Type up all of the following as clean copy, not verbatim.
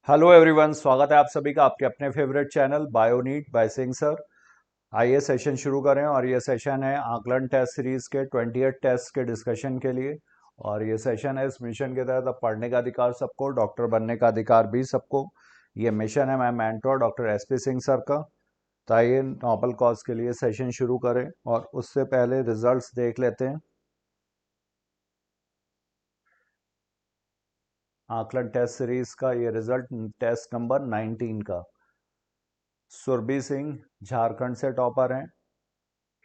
Hello everyone, स्वागत है आप सभी का आपके अपने favourite channel Bio NEET by Singh sir. आइए सेशन शुरू करें और ये सेशन है आकलन टेस्ट सीरीज के 28 टेस्ट के डिस्कशन के लिए। और ये सेशन है इस मिशन के तहत अब पढ़ने का अधिकार सबको, डॉक्टर बनने का अधिकार भी सबको। ये मिशन है मैं mentor doctor SP Singh sir का। तो आइए नोबल कॉज के लिए सेशन शुरू करें और उससे पहले रिजल्ट्स देख लेते हैं। आकलन टेस्ट सीरीज का ये रिजल्ट टेस्ट नंबर 19 का। सुरभि सिंह झारखंड से टॉपर हैं,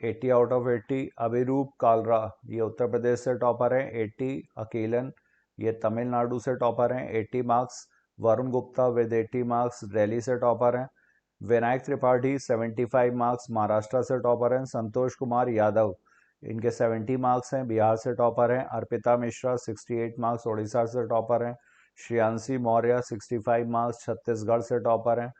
80 आउट ऑफ 80। अभिरूप कालरा ये उत्तर प्रदेश से टॉपर हैं, 80। अकीलन ये तमिलनाडु से टॉपर हैं, 80 marks. Varun Gupta with 80 marks Delhi से टॉपर हैं। विनायक त्रिपाठी 75 मार्क्स महाराष्ट्र से टॉपर हैं। संतोष कुमार यादव इनके 70 मार्क्स हैं, बिहार से टॉपर हैं। अर्पिता मिश्रा 68 मार्क्स उड़ीसा से टॉपर हैं। श्रेयांशी मौर्य 65 मार्क्स छत्तीसगढ़ से टॉपर हैं।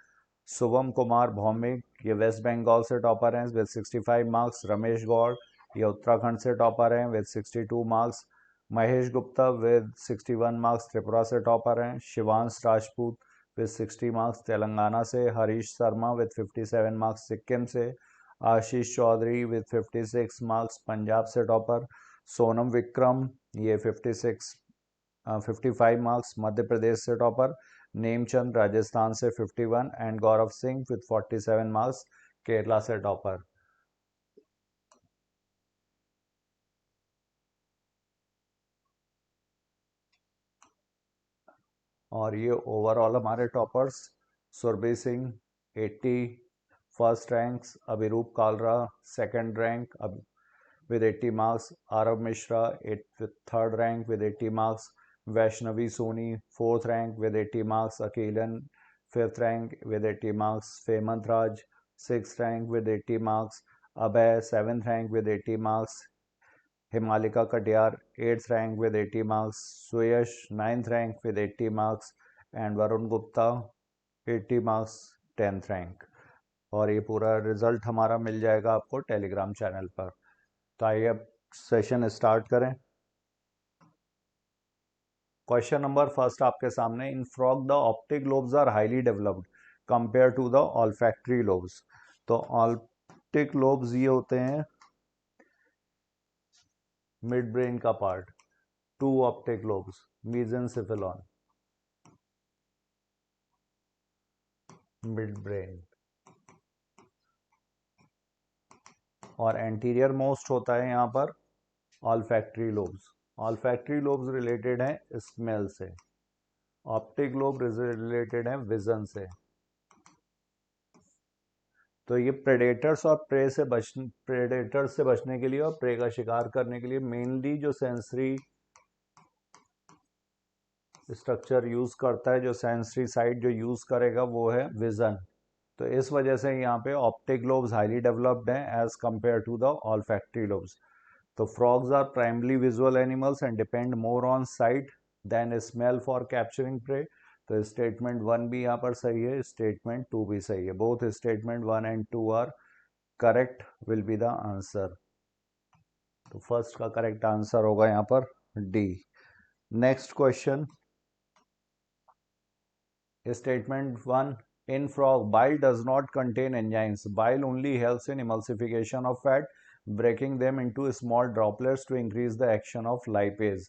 शुभम कुमार भौमिक ये वेस्ट बंगाल से टॉपर हैं विद 65 मार्क्स। रमेश गौड़ ये उत्तराखंड से टॉपर हैं with 62 marks. Mahesh Gupta with 61 marks Tripura से टॉपर हैं। शिवांश राजपूत विद 60 मार्क्स तेलंगाना से। हरीश शर्मा विद 57 मार्क्स सिक्किम से। आशीष चौधरी विद 56 मार्क्स पंजाब से टॉपर। सोनम विक्रम ये 55 मार्क्स मध्य प्रदेश से टॉपर। नेमचंद राजस्थान से 51 and Gaurav Singh with 47 marks Kerala से टॉपर। और ये ओवरऑल हमारे toppers: Surabhi Singh 80 first ranks, Abhiroop Kalra second rank with 80 marks, Arav Mishra third rank with 80 marks, Vaishnavi Soni fourth rank with 80 marks, Akilan fifth rank with 80 marks, Femant Raj sixth rank with 80 marks, Abhay seventh rank with 80 marks, Himalika Katyar eighth rank with 80 marks, Suyash ninth rank with 80 marks, and Varun Gupta 80 marks 10th rank। और ये पूरा result हमारा मिल जाएगा आपको Telegram channel पर। तो आइए अब सेशन स्टार्ट करें। क्वेश्चन नंबर फर्स्ट आपके सामने: in frog the optic lobes are highly developed compare to the olfactory lobes. तो ऑप्टिक लोब्स ये होते हैं मिड ब्रेन का part. Two optic lobes mesencephalon mid brain, और एंटीरियर मोस्ट होता है यहाँ पर olfactory lobes. Olfactory lobes related हैं स्मेल से, ऑप्टिक लोब रिलेटेड हैं विजन से। तो ये प्रेडेटर्स और प्रेडेटर्स से बचने के लिए और प्रे का शिकार करने के लिए मेनली जो सेंसरी स्ट्रक्चर यूज करता है, जो सेंसरी साइट जो यूज करेगा वो है विजन। तो इस वजह से यहाँ पे ऑप्टिक लोब्स हाईली डेवलप्ड हैं as compare to the olfactory lobes. तो frogs are primarily visual animals and depend more on sight than smell for capturing prey. तो स्टेटमेंट 1 भी यहाँ पर सही है, स्टेटमेंट 2 भी सही है। Both statement 1 and 2 are correct, will be the answer. तो फर्स्ट का करेक्ट आंसर होगा यहाँ पर D. Next question, statement 1: in frog bile does not contain enzymes, bile only helps in emulsification of fat, breaking them into small droplets to increase the action of lipase।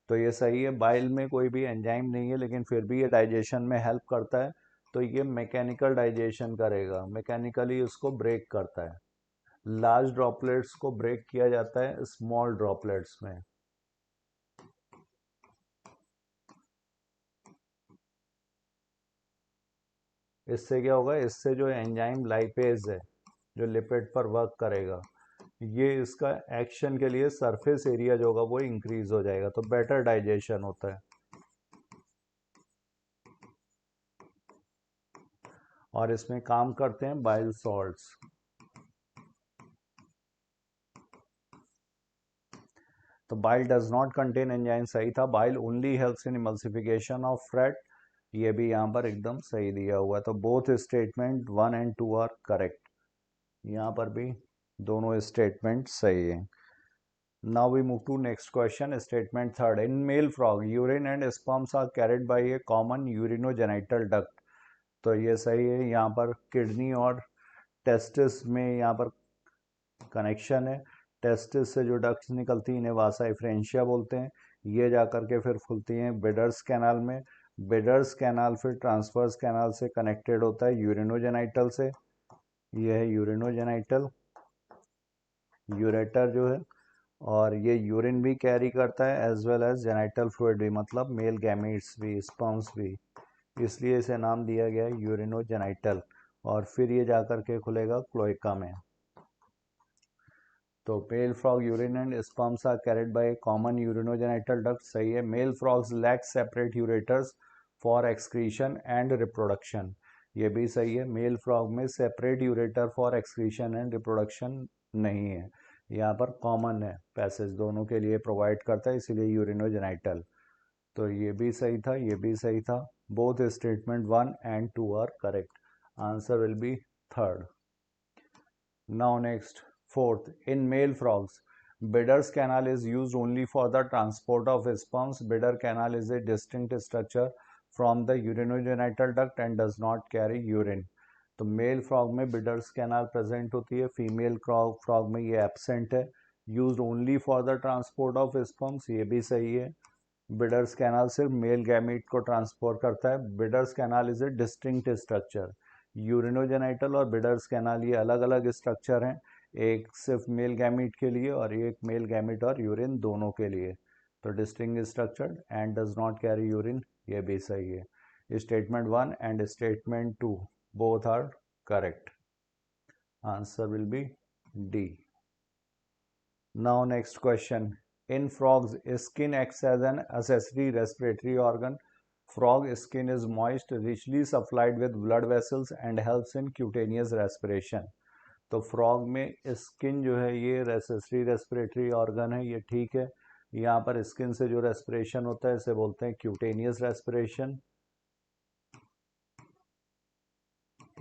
तो ये सही है, bile में कोई भी एंजाइम नहीं है लेकिन फिर भी ये डाइजेशन में हेल्प करता है। तो ये मैकेनिकल डाइजेशन करेगा, मैकेनिकली उसको ब्रेक करता है। लार्ज ड्रॉपलेट्स को ब्रेक किया जाता है स्मॉल ड्रॉपलेट्स में। इससे क्या होगा, इससे जो एंजाइम लाइपेज है जो लिपिड पर वर्क करेगा, ये इसका एक्शन के लिए सरफेस एरिया जो होगा वो इंक्रीज हो जाएगा, तो बेटर डाइजेशन होता है। और इसमें काम करते हैं बाइल सॉल्ट्स। तो bile does not contain enzyme सही था, bile only helps in emulsification of fat, ये भी यहाँ पर एकदम सही दिया हुआ है। तो both statement 1 and 2 are correct, यहाँ पर भी दोनों स्टेटमेंट सही है। Now we move to next question, statement third. In male frog, urine and sperms are carried by a common urinogenital duct. तो ये सही है, यहाँ पर किडनी और टेस्टिस में यहाँ पर कनेक्शन है। टेस्टिस से जो डक्ट्स निकलती हैं इन्हें वासा एफ्रेंशिया बोलते हैं। ये जाकर के फिर खुलती हैं बिडर्स कैनाल में। बिडर्स कैनाल फिर ट्रांसवर्स कैनाल से कनेक्टेड होता है यूरिनोजेनाइटल से। ये है यूरिनोजेनाइटल, यूरेटर जो है, और ये यूरिन भी कैरी करता है as well as genital fluid भी, मतलब मेल गैमीट्स भी, स्पर्म्स भी, इसलिए इसे नाम दिया गया है यूरिनोजेनाइटल। और फिर ये जाकर के खुलेगा क्लोएका में। तो male frog urine and sperms are carried by a common urinogenital duct, सही है। Male frogs lack separate ureters for excretion and reproduction, ये भी सही है। मेल फ्रॉग में separate ureter for excretion and reproduction नहीं है, यहाँ पर कॉमन है, पैसेज दोनों के लिए प्रोवाइड करता है, इसीलिए यूरिनोजेनाइटल। तो ये भी सही था, ये भी सही था। Both statement 1 and 2 are correct. Answer will be third. Now next, fourth, in male frogs, Bidder's canal is used only for the transport of sperms. Bidder canal is a distinct structure from the urinogenital duct and does not carry urine. तो male frog में bidders canal present होती है, female frog में ये absent है। Used only for the transport of sperms, ये भी सही है। बिडर्स कैनाल सिर्फ मेल गैमीट को ट्रांसपोर्ट करता है। Bidders canal is a distinct structure. Urinogenital और बिडर्स कैनाल ये अलग अलग स्ट्रक्चर हैं, एक सिर्फ मेल गैमीट के लिए और एक मेल गैमीट और यूरिन दोनों के लिए। तो distinct structure and does not carry urine, ये भी सही है। Statement 1 and statement 2 both are correct. Answer will be D. Now next question. In frogs, skin acts as an accessory respiratory organ. Frog skin is moist, richly supplied with blood vessels and helps in cutaneous respiration. तो frog में skin जो है ये accessory respiratory organ है, ये ठीक है। यहाँ पर स्किन से जो रेस्पिरेशन होता है इसे बोलते हैं क्यूटेनियस रेस्पिरेशन।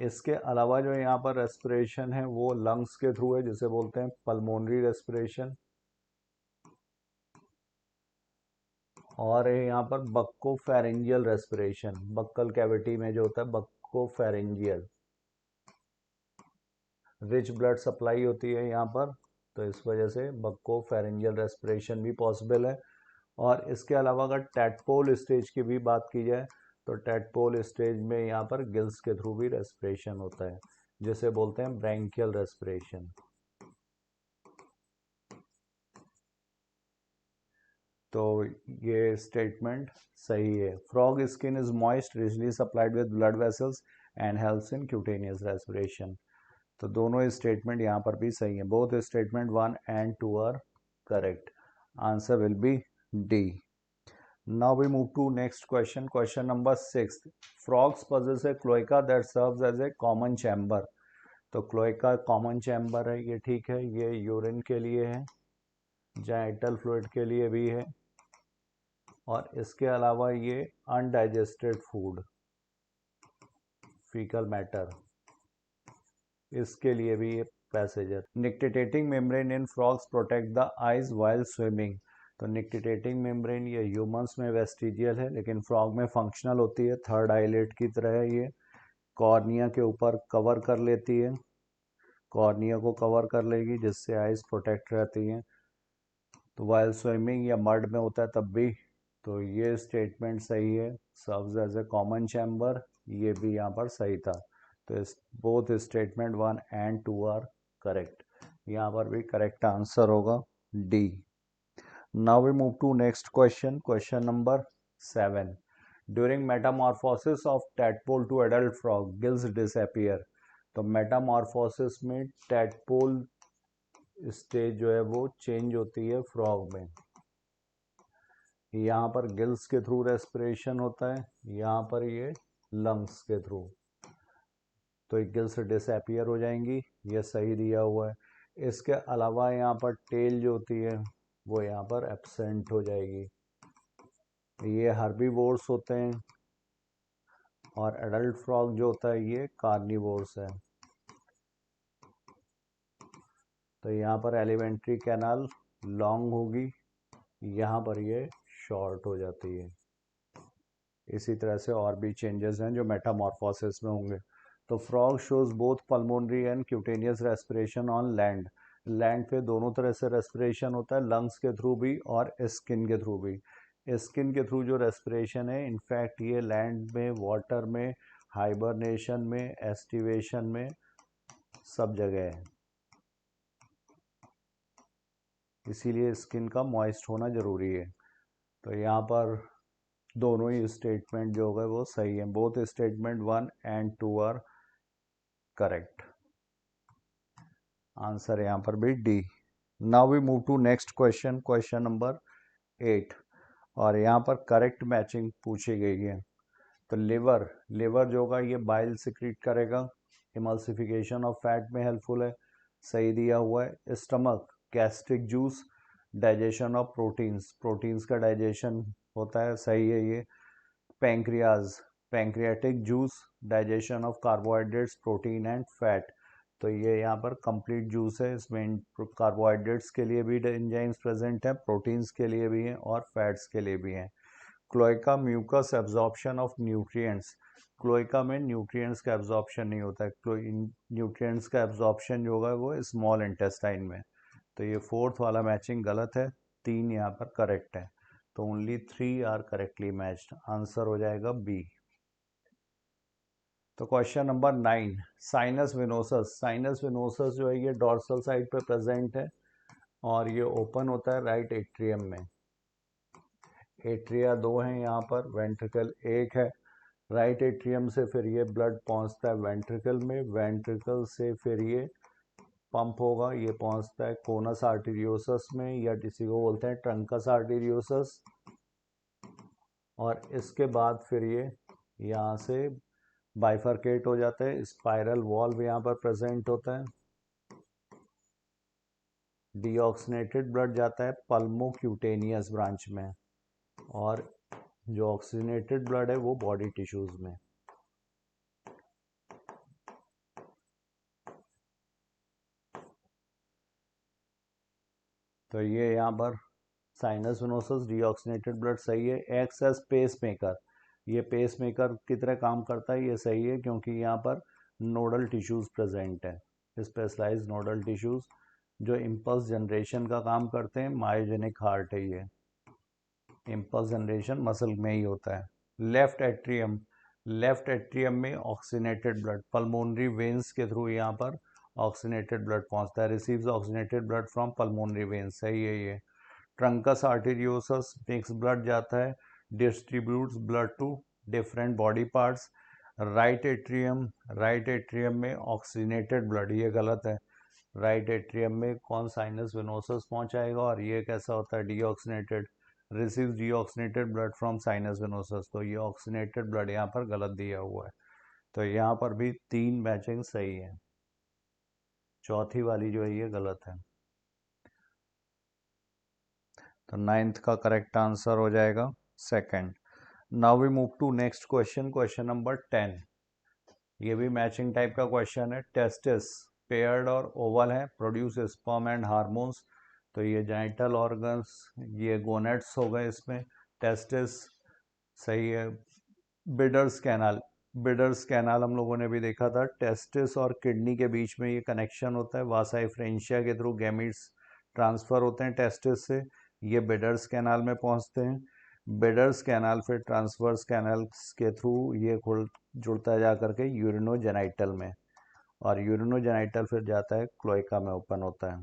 इसके अलावा जो यहाँ पर रेस्पिरेशन है वो लंग्स के थ्रू है, जिसे बोलते हैं पल्मोनरी रेस्पिरेशन। और यहाँ पर बक्को फेरेंजियल रेस्पिरेशन, बक्कल कैविटी में जो होता है बक्को फेरेंजियल। रिच ब्लड सप्लाई होती है यहाँ पर, तो इस वजह से बक्को फेरेंजियल रेस्पिरेशन भी पॉसिबल है। और इसके अलावा अगर टैडपोल स्टेज की भी बात की जाए तो टैडपोल स्टेज में यहाँ पर गिल्स के थ्रू भी रेस्पिरेशन होता है, जिसे बोलते हैं ब्रैंकियल रेस्पिरेशन। तो ये स्टेटमेंट सही है। Frog skin is moist, richly supplied with blood vessels and helps in cutaneous respiration. तो दोनों स्टेटमेंट यहाँ पर भी सही है। Both statement 1 and 2 are correct. Answer will be D. Now we move to next question, question number 6। Frogs possess a cloaca that serves as a common chamber। तो cloaca common chamber है, ये ठीक है। ये यूरिन के लिए है, genital fluid के लिए भी है, और इसके अलावा ये अनडाइजेस्टेड फूड, फीकल मैटर, इसके लिए भी ये पैसेजर। Nictitating membrane in frogs protect the eyes while swimming. तो निक्टिटेटिंग मेम्ब्रेन ये ह्यूमंस में वेस्टिजियल है, लेकिन फ्रॉग में फंक्शनल होती है, थर्ड आईलेट की तरह है। ये कॉर्निया के ऊपर कवर कर लेती है, कॉर्निया को कवर कर लेगी जिससे आइज प्रोटेक्ट रहती हैं। तो वाइल स्विमिंग या मड में होता है तब भी। तो ये स्टेटमेंट सही है, serves as a common chamber, ये भी यहाँ पर सही था। तो इस both statement 1 and 2 are correct, यहाँ पर भी करेक्ट आंसर होगा D. Now we move to next question, question number 7। During metamorphosis of tadpole to adult frog gills disappear. तो मेटामॉर्फोसिस में टैडपोल स्टेज जो है वो चेंज होती है फ्रॉग में। यहाँ पर गिल्स के थ्रू रेस्पिरेशन होता है, यहाँ पर ये लंग्स के थ्रू। तो ये गिल्स डिसअपियर हो जाएंगी, ये सही दिया हुआ है। इसके अलावा यहाँ पर टेल जो होती है वो यहाँ पर एब्सेंट हो जाएगी। ये हर्बीवोर्स होते हैं, और एडल्ट फ्रॉग जो होता है ये कार्निवोर्स है। तो यहाँ पर एलिमेंट्री कैनाल लॉन्ग होगी, यहाँ पर ये शॉर्ट हो जाती है। इसी तरह से और भी चेंजेस हैं जो मेटामॉर्फोसिस में होंगे। तो frog shows both pulmonary and cutaneous respiration on land. Land पे दोनों तरह से रेस्पिरेशन होता है, लंग्स के थ्रू भी और स्किन के थ्रू भी। स्किन के थ्रू जो रेस्पिरेशन है, इनफैक्ट ये लैंड में, वाटर में, हाइबरनेशन में, एस्टिवेशन में, सब जगह है। इसीलिए स्किन का मॉइस्ट होना ज़रूरी है। तो यहाँ पर दोनों ही स्टेटमेंट जो होगा वो सही है। Both statement 1 and 2 are correct. Answer यहाँ पर भी D. Now we move to next question, question number 8। और यहाँ पर करेक्ट मैचिंग पूछी गई है। तो लिवर, लिवर जो होगा ये बाइल सिक्रीट करेगा, इमल्सिफिकेशन ऑफ फैट में हेल्पफुल है, सही दिया हुआ है। Stomach, gastric juice, digestion of proteins, proteins का डाइजेशन होता है, सही है ये। Pancreas, pancreatic juice, digestion of carbohydrates, protein and fat. तो ये यहाँ पर कंप्लीट जूस है, इसमें कार्बोहाइड्रेट्स के लिए भी एंजाइम्स प्रेजेंट है, प्रोटीन्स के लिए भी हैं और फैट्स के लिए भी हैं। Cloaca, mucus absorption of nutrients. Cloaca में न्यूट्रिएंट्स का एब्जॉर्प्शन नहीं होता है, न्यूट्रिएंट्स का एब्जॉर्प्शन जो होगा वो स्मॉल इंटेस्टाइन में। तो ये फोर्थ वाला मैचिंग गलत है, 3 यहाँ पर करेक्ट है। तो only 3 are correctly matched, answer हो जाएगा बी। तो question number 9, sinus venosus. Sinus venosus जो है ये डॉर्सल साइड पे प्रेजेंट है और ये ओपन होता है राइट एट्रियम में। एट्रिया 2 हैं यहाँ पर, वेंट्रिकल 1 है। राइट एट्रियम से फिर ये ब्लड पहुँचता है वेंट्रिकल में, वेंट्रिकल से फिर ये पंप होगा, ये पहुँचता है कोनस आर्टीरियोसस में, या किसी को बोलते हैं ट्रंकस आर्टीरियोसस। और इसके बाद फिर ये यहाँ से बाइफरकेट हो जाता है, स्पाइरल वॉल्व यहाँ पर प्रेजेंट होता है। डीऑक्सीनेटेड ब्लड जाता है पल्मोक्यूटेनियस ब्रांच में, और जो ऑक्सीजनेटेड ब्लड है वो बॉडी टिश्यूज में। तो ये यहाँ पर साइनस विनोसस, डीऑक्सीनेटेड ब्लड सही है। एक्स एस पेस मेकर, ये पेस मेकर की तरह काम करता है, ये सही है क्योंकि यहाँ पर नोडल टिश्यूज प्रेजेंट है, स्पेशलाइज्ड नोडल टिश्यूज जो इम्पल्स जनरेशन का काम करते हैं। मायोजेनिक हार्ट है ये, इम्पल्स जनरेशन मसल में ही होता है। लेफ्ट एट्रियम, लेफ्ट एट्रियम में ऑक्सीनेटेड ब्लड, पल्मोनरी वेन्स के थ्रू यहाँ पर ऑक्सीनेटेड ब्लड पहुँचता है, receives oxygenated blood from pulmonary veins, सही है ये। ट्रंकस आर्टीरियोसस मिक्स ब्लड जाता है, distributes blood to different body parts. Right atrium, right atrium में ऑक्सीनेटेड ब्लड, ये गलत है। राइट एट्रियम में कौन साइनस विनोसस पहुंचाएगा, और ये कैसा होता है deoxygenated, receives deoxygenated blood from sinus venosus. तो ये ऑक्सीनेटेड ब्लड यहाँ पर गलत दिया हुआ है। तो यहाँ पर भी 3 मैचिंग सही है, चौथी वाली जो है ये गलत है। तो 9th का करेक्ट आंसर हो जाएगा second. Now we move to next question, question number 10। ये भी मैचिंग टाइप का क्वेश्चन है। टेस्टिस पेयर्ड और ओवल है, प्रोड्यूस स्पर्म एंड हार्मोन्स। तो ये जेनिटल ऑर्गन्स, ये गोनेट्स हो गए इसमें। टेस्टिस सही है। बिडर्स कैनाल, बिडर्स कैनाल हम लोगों ने भी देखा था। टेस्टिस और किडनी के बीच में ये कनेक्शन होता है, वासा फ्रेंशिया के थ्रू गैमीट्स ट्रांसफ़र होते हैं टेस्टिस से, ये बिडर्स कैनाल में पहुंचते हैं। बिडर्स कैनाल फिर ट्रांसवर्स कैनाल्स के थ्रू ये खुल जुड़ता है जा करके यूरिनोजेनाइटल में, और यूरिनोजेनाइटल फिर जाता है क्लोएका में, ओपन होता है।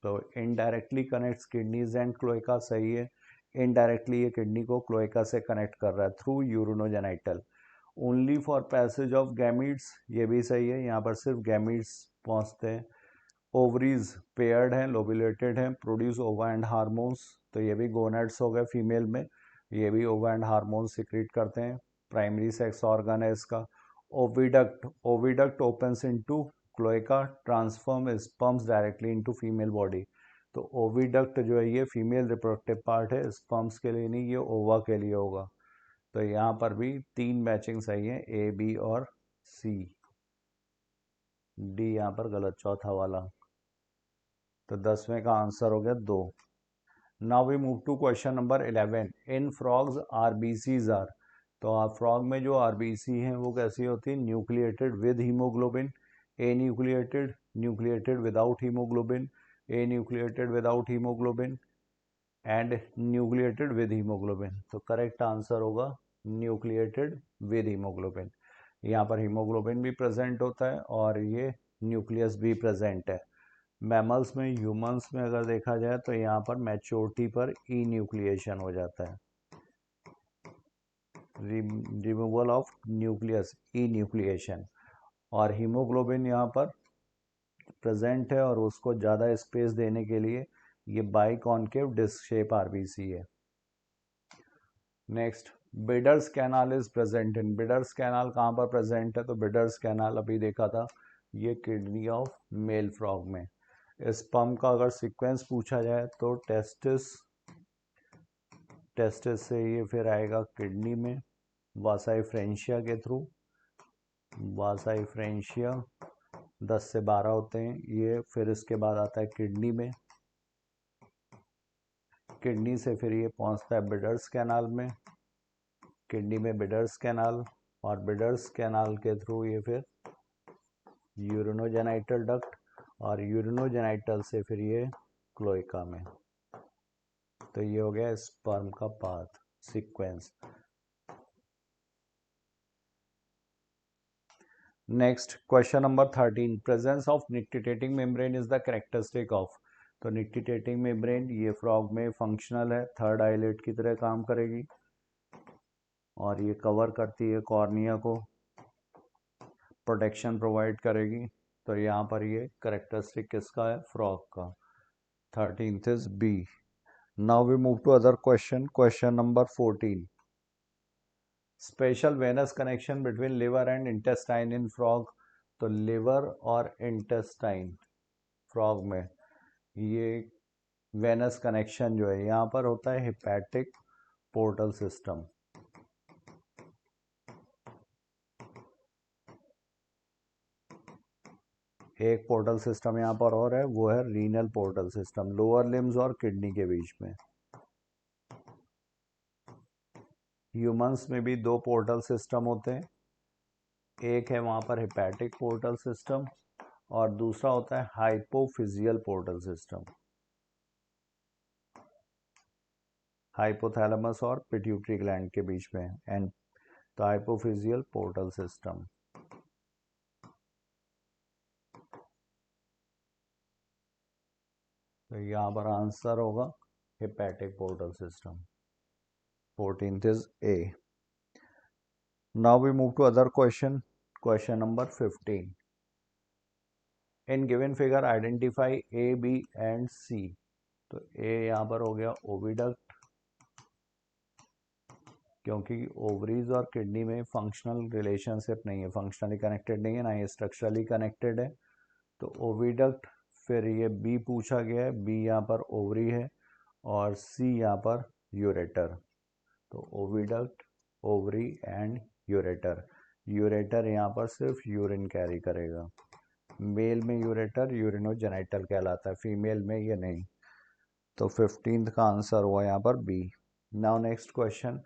तो indirectly connects kidneys and cloaca, सही है। इनडायरेक्टली ये किडनी को क्लोएका से कनेक्ट कर रहा है through urinogenital. Only for passage of gametes, ये भी सही है, यहाँ पर सिर्फ गैमीट्स पहुँचते हैं। ओवरीज पेयर्ड हैं, लोबुलेटेड हैं, प्रोड्यूस ओवा एंड हार्मोन्स। तो ये भी गोनेड्स हो गए फीमेल में, ये भी ओवा एंड हार्मोन सिक्रीट करते हैं, प्राइमरी सेक्स ऑर्गन है इसका। Oviduct, oviduct opens into cloaca, transform sperms directly into female body. तो ओविडक्ट जो है ये फीमेल रिप्रोडक्टिव पार्ट है, स्पर्म्स के लिए नहीं, ये ओवा के लिए होगा। तो यहाँ पर भी 3 मैचिंग सही है, ए बी और सी। डी यहाँ पर गलत, चौथा वाला। तो 10वें का आंसर हो गया 2। Now we move to question number 11. In frogs RBCs are. तो आप फ्रॉग में जो आरबीसी हैं वो कैसी होती है? Nucleated with haemoglobin, A nucleated, nucleated without haemoglobin, A nucleated without haemoglobin and nucleated with haemoglobin. तो करेक्ट आंसर होगा न्यूक्लिएटेड विद हीमोग्लोबिन. यहाँ पर हीमोग्लोबिन भी प्रेजेंट होता है और ये न्यूक्लियस भी प्रेजेंट है. मैमल्स में, ह्यूमंस में अगर देखा जाए तो यहाँ पर मैच्योरिटी पर ई न्यूक्लिएशन हो जाता है, removal of nucleus, E nucleation. और हीमोग्लोबिन यहाँ पर प्रेजेंट है और उसको ज़्यादा स्पेस देने के लिए ये बाइकॉन्केव डिस्क शेप आरबीसी है. Next, bidders canal is present in. Bidders canal कहाँ पर प्रेजेंट है? तो बिडर्स कैनाल अभी देखा था, ये किडनी ऑफ मेल फ्रॉग में. स्पर्म का अगर सीक्वेंस पूछा जाए तो टेस्टिस, टेस्टिस से ये फिर आएगा किडनी में वासाई फ्रेंशिया के थ्रू. वासाई फ्रेंशिया 10 से 12 होते हैं ये. फिर इसके बाद आता है किडनी में, किडनी से फिर ये पहुंचता है बिडर्स कैनाल में, किडनी में बिडर्स कैनाल, और बिडर्स कैनाल के थ्रू ये फिर यूरिनोजेनाइटल डक्ट, और यूरिनोजेनाइटल से फिर ये क्लोएका में. तो ये हो गया स्पर्म का path sequence. Next, question number 13. Presence of nictitating membrane is the characteristic of. तो निक्टिटेटिंग मेम्ब्रेन ये फ्रॉग में फंक्शनल है, थर्ड आईलेट की तरह काम करेगी और ये कवर करती है कॉर्निया को, प्रोटेक्शन प्रोवाइड करेगी. तो यहाँ पर ये करेक्टरिस्टिक किसका है? फ्रॉग का. 13th is B. Now we move to other question. Question number 14. Special venous connection between liver and intestine in frog. तो लिवर और इंटेस्टाइन फ्रॉग में ये वेनस कनेक्शन जो है यहाँ पर होता है हेपेटिक पोर्टल सिस्टम. एक पोर्टल सिस्टम यहाँ पर और है, वो है renal portal system, lower limbs और किडनी के बीच में. ह्यूमंस में भी दो पोर्टल सिस्टम होते हैं, एक है वहाँ पर हेपेटिक पोर्टल सिस्टम और दूसरा होता है हाइपोफिजियल पोर्टल सिस्टम, हाइपोथैलेमस और पिट्यूटरी ग्लैंड के बीच में. एंड तो हाइपोफिजियल पोर्टल सिस्टम. तो यहाँ पर आंसर होगा hepatic portal system. 14th is A. Now we move to other question. Question number 15. In given figure identify A, B and C. तो A यहाँ पर हो गया ओविडक्ट, क्योंकि ओवरीज और किडनी में फंक्शनल रिलेशनशिप नहीं है, फंक्शनली कनेक्टेड नहीं है, ना ये स्ट्रक्चरली कनेक्टेड है. तो ओविडक्ट. फिर ये बी पूछा गया है, बी यहाँ पर ओवरी है और सी यहाँ पर यूरेटर. तो oviduct, ovary and ureter. Ureter यहाँ पर सिर्फ यूरिन कैरी करेगा. मेल में यूरेटर यूरिनोजेनाइटल कहलाता है, फीमेल में ये नहीं. तो 15th का आंसर हुआ यहाँ पर B. Now next question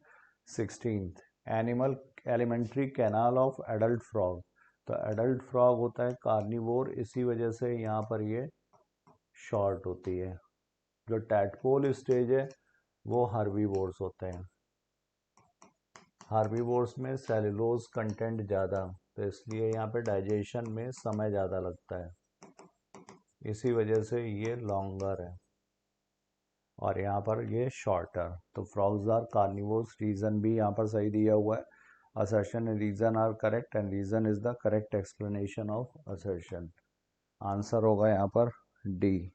16th. Animal alimentary canal of adult frog. तो एडल्ट फ्रॉग होता है कार्निवोर, इसी वजह से यहाँ पर ये शॉर्ट होती है. जो टैडपोल स्टेज है वो हर्बीवोर्स होते हैं. हार्बीवोर्स में सेलुलोज कंटेंट ज़्यादा, तो इसलिए यहाँ पे डाइजेशन में समय ज़्यादा लगता है, इसी वजह से ये लॉन्गर है और यहाँ पर ये शॉर्टर. तो फ्रॉग्स आर कार्निवोर्स. रीज़न भी यहाँ पर सही दिया हुआ है. Assertion and reason are correct and reason is the correct explanation of assertion. Answer होगा यहाँ पर D.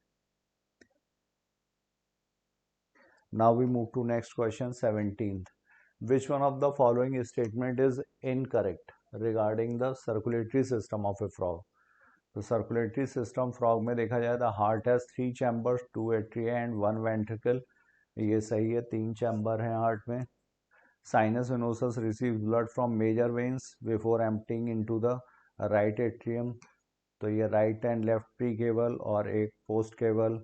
Now we move to next question 17th. Which one of the following statement is incorrect regarding the circulatory system of a frog? तो circulatory system frog में देखा जाए तो heart has 3 chambers, 2 atria and 1 ventricle. ये सही है, 3 chamber हैं heart में. Sinus venosus receive blood from major veins before emptying into the right atrium. तो ये right and left precaval और एक पोस्ट केबल.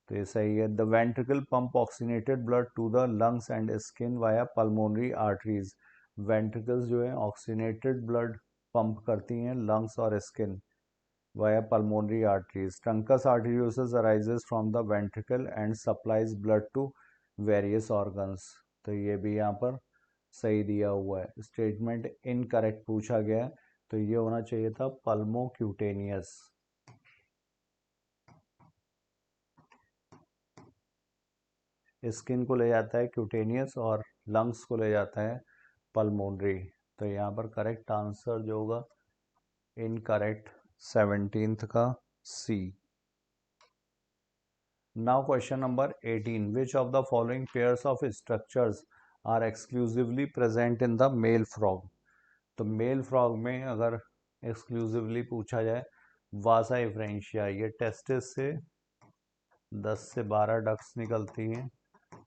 तो ये सही है। The ventricle pump oxygenated blood to the lungs and skin via pulmonary arteries. Ventricles जो है ऑक्सीनेटेड ब्लड पंप करती हैं लंग्स और skin via pulmonary arteries. Truncus arteriosus arises from the ventricle and supplies blood to various organs. तो ये भी यहाँ पर सही दिया हुआ है। स्टेटमेंट इनकरेक्ट पूछा गया है, तो ये होना चाहिए था पल्मोक्यूटेनियस। स्किन को ले जाता है क्यूटेनियस और लंग्स को ले जाता है पल्मोनरी। तो यहाँ पर करेक्ट आंसर जो होगा इनकरेक्ट 17th का C. Now question number 18, which of the following pairs of structures are exclusively present in the male frog. तो मेल फ्रॉग में अगर एक्सक्लूसिवली पूछा जाए वासा एफ्रेंशिया, ये टेस्टिस से 10 से 12 डक्स निकलती हैं,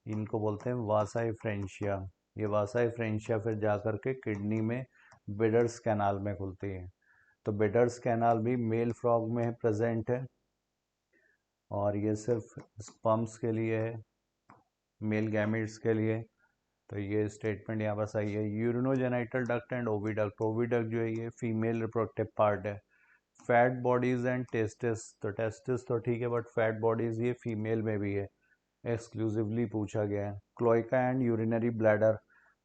इनको बोलते हैं वासा एफ्रेंशिया। ये वासा एफ्रेंशिया फिर जाकर के किडनी में बिडर्स कैनाल में खुलती है। तो बिडर्स कैनाल भी मेल फ्रॉग में प्रेजेंट है और ये सिर्फ स्पर्म्स के लिए है, मेल गैमेट्स के लिए। तो ये स्टेटमेंट यहाँ पर सही है। Urinogenital duct and oviduct, oviduct जो है ये फीमेल रिप्रोडक्टिव पार्ट है। फैट बॉडीज एंड टेस्टिस, तो टेस्टिस तो ठीक है बट फैट बॉडीज ये फीमेल में भी है, एक्सक्लूसिवली पूछा गया है। क्लोइका एंड यूरिनरी ब्लैडर,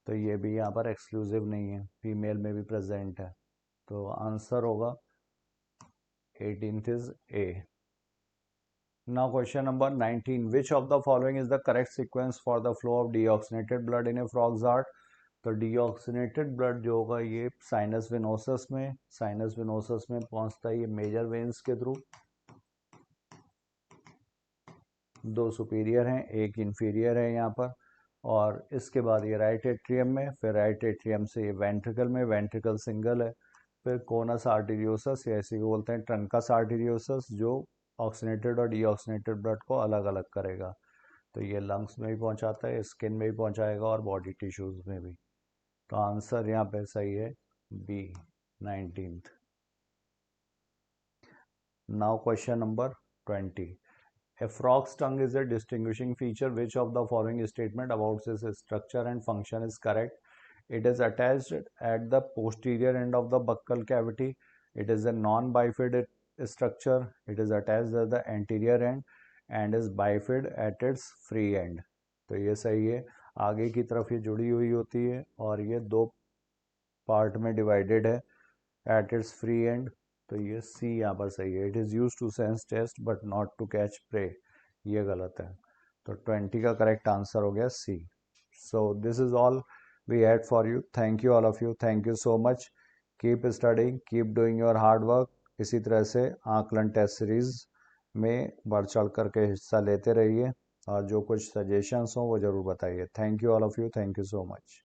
तो ये भी यहाँ पर एक्सक्लूसिव नहीं है, फीमेल में भी प्रेजेंट है। तो आंसर होगा 18th is a. Now question number 19, which of the following is the correct sequence for the flow of deoxygenated blood in a frog's heart। तो डीऑक्सीनेटेड ब्लड जो होगा ये साइनस विनोसस में पहुंचता है, ये मेजर वेन्स के थ्रू, दो सुपीरियर हैं एक इंफीरियर है यहाँ पर, और इसके बाद ये राइट एट्रियम में, फिर राइट एट्रियम से ये वेंट्रिकल में, वेंट्रिकल सिंगल है, फिर कोनस आर्टेरियोसस या इसी को बोलते हैं ट्रंकस आर्टेरियोसस, जो ऑक्सीनेटेड और डीऑक्सीनेटेड ब्लड को अलग अलग करेगा। तो ये लंग्स में भी पहुंचाता है, स्किन में भी पहुंचाएगा और बॉडी टिश्यूज में भी। तो आंसर यहाँ पे सही है B 19th। Now question number 20, a frog's tongue is a distinguishing feature. Which of the following statement about its structure and function is correct? It is attached at the posterior end of the buccal cavity. It is a non-bifid structure. It is attached at the anterior end and is bifid at its free end. तो ये सही है, आगे की तरफ ये जुड़ी हुई होती है और ये दो पार्ट में डिवाइडेड है एट इट्स फ्री एंड। तो ये सी यहाँ पर सही है। It is use to sense taste but not to catch prey, ये गलत है। तो 20 का करेक्ट आंसर हो गया C. So this is all we had for you. Thank you all of you, thank you so much. Keep studying, keep doing your hard work. इसी तरह से आकलन टेस्ट सीरीज में बढ़ चढ़ करके हिस्सा लेते रहिए और जो कुछ सजेशंस हों वो ज़रूर बताइए। Thank you all of you, thank you so much.